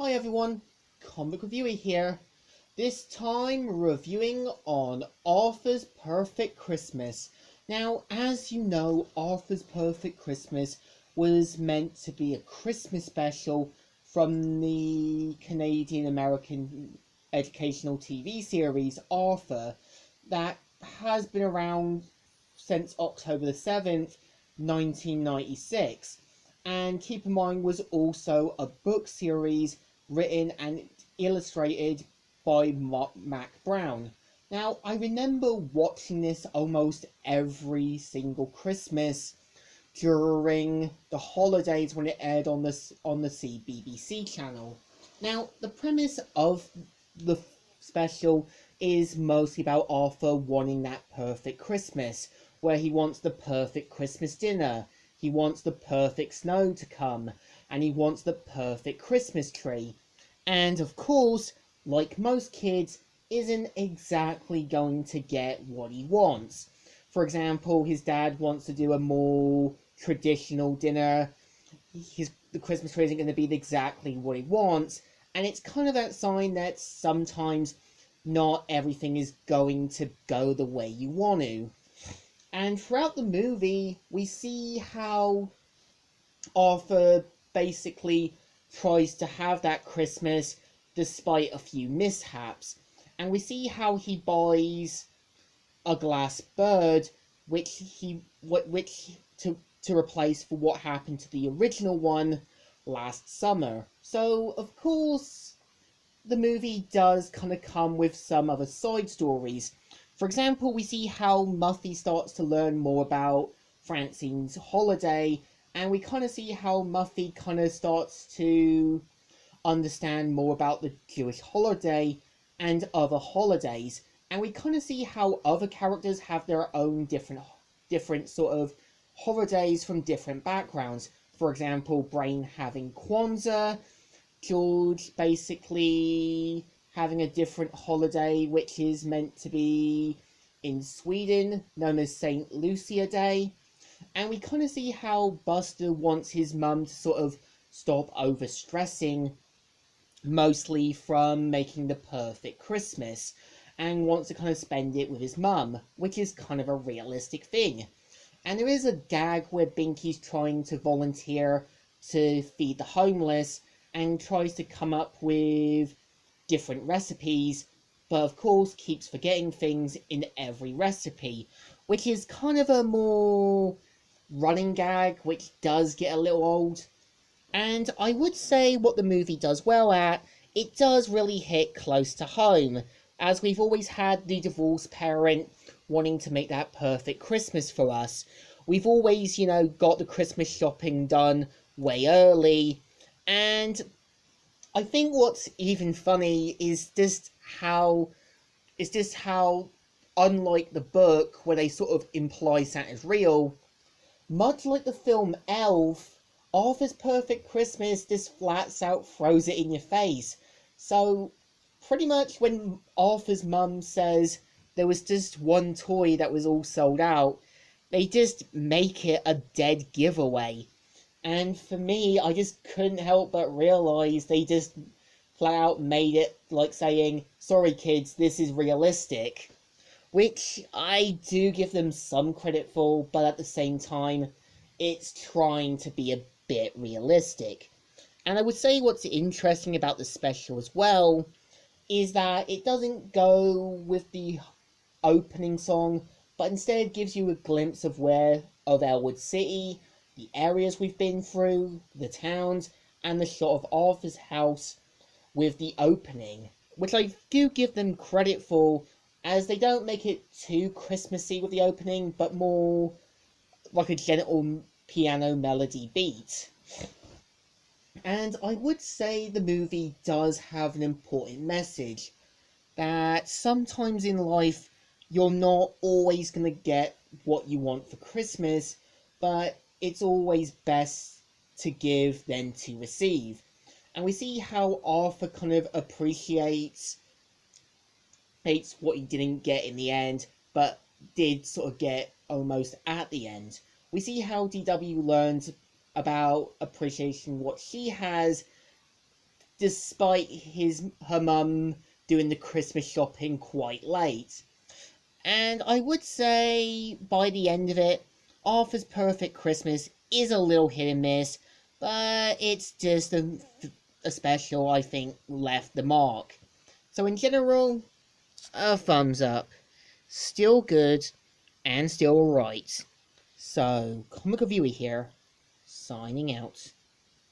Hi everyone, Comic Reviewer here. This time reviewing on Arthur's Perfect Christmas. Now, as you know, Arthur's Perfect Christmas was meant to be a Christmas special from the Canadian-American educational TV series Arthur that has been around since October the 7th, 1996. And keep in mind, was also a book series written and illustrated by Mac Brown. Now, I remember watching this almost every single Christmas during the holidays when it aired on the CBBC channel. Now, the premise of the special is mostly about Arthur wanting that perfect Christmas, where he wants the perfect Christmas dinner, he wants the perfect snow to come, and he wants the perfect Christmas tree. And of course, like most kids, isn't exactly going to get what he wants. For example, his dad wants to do a more traditional dinner. The Christmas tree isn't going to be exactly what he wants, and it's kind of that sign that sometimes not everything is going to go the way you want to. And throughout the movie, we see how Arthur basically tries to have that Christmas despite a few mishaps. And we see how he buys a glass bird, which to replace for what happened to the original one last summer. So of course, the movie does kind of come with some other side stories. For example, we see how Muffy starts to learn more about Francine's holiday, and we kind of see how Muffy kind of starts to understand more about the Jewish holiday and other holidays, and we kind of see how other characters have their own different sort of holidays from different backgrounds. For example, Brain having Kwanzaa, George basically having a different holiday which is meant to be in Sweden, known as St. Lucia Day. And we kind of see how Buster wants his mum to sort of stop overstressing, mostly from making the perfect Christmas, and wants to kind of spend it with his mum, which is kind of a realistic thing. And there is a gag where Binky's trying to volunteer to feed the homeless and tries to come up with different recipes, but of course keeps forgetting things in every recipe, which is kind of a more running gag, which does get a little old. And I would say what the movie does well at, it does really hit close to home, as we've always had the divorced parent wanting to make that perfect Christmas for us. We've always, got the Christmas shopping done way early, and I think what's even funny is just how unlike the book where they sort of imply Santa's real, much like the film Elf, Arthur's Perfect Christmas just flats out throws it in your face. So pretty much when Arthur's mum says there was just one toy that was all sold out, they just make it a dead giveaway. And for me, I just couldn't help but realize they just flat out made it like saying, sorry kids, this is realistic. Which I do give them some credit for, but at the same time, it's trying to be a bit realistic. And I would say what's interesting about the special as well is that it doesn't go with the opening song, but instead gives you a glimpse of Elwood City, the areas we've been through, the towns, and the shot of Arthur's house with the opening, which I do give them credit for, as they don't make it too Christmassy with the opening, but more like a gentle piano melody beat. And I would say the movie does have an important message that sometimes in life you're not always going to get what you want for Christmas, but it's always best to give than to receive. And we see how Arthur kind of appreciates what he didn't get in the end, but did sort of get almost at the end. We see how DW learns about appreciation what she has despite her mum doing the Christmas shopping quite late. And I would say by the end of it, Arthur's Perfect Christmas is a little hit and miss, but it's just a special I think left the mark. So in general, a thumbs up. Still good and still right. So, Comic Reviewer here, signing out.